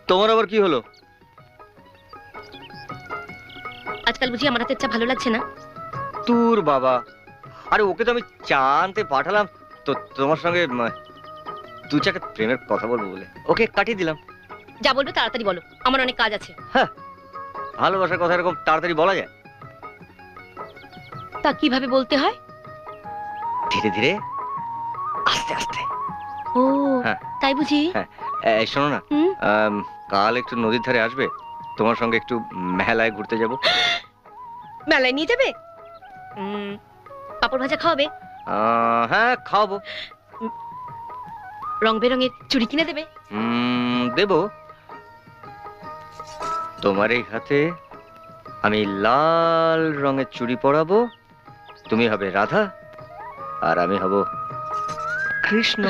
তোমার আবার কি হলো? আজকাল বুঝি আমার হাতের চা ভালো লাগছে না? তোর বাবা, আরে ওকে তো আমি চা আনতে পাঠালাম তো তোমার সঙ্গে দু চারটে প্রেমের কথা বলবো বলে ওকে কাটিয়ে দিলাম। যা বলবে তাড়াতাড়ি বলো, আমার অনেক কাজ আছে। হ্যাঁ, ভালোবাসার কথা এরকম তাড়াতাড়ি বলা যায়? তা কিভাবে বলতে হয়? ধীরে ধীরে, আস্তে আস্তে। ও, হ্যাঁ তাই বুঝি? হ্যাঁ। এই শোনো না, হুম? কাল একটু নদীর ধারে আসবে? তোমার সঙ্গে একটু মেলায় ঘুরতে যাব। মেলায় নিয়ে যাবে? পাপড় ভাজা খাওয়াবে? হ্যাঁ, খাওয়াবো। রং বেরঙের চুড়ি কিনে দেবে? দেব। তোমার এই হাতে আমি লাল রঙের চুড়ি পরাবো, তুমি হবে রাধা আর আমি হব কৃষ্ণ।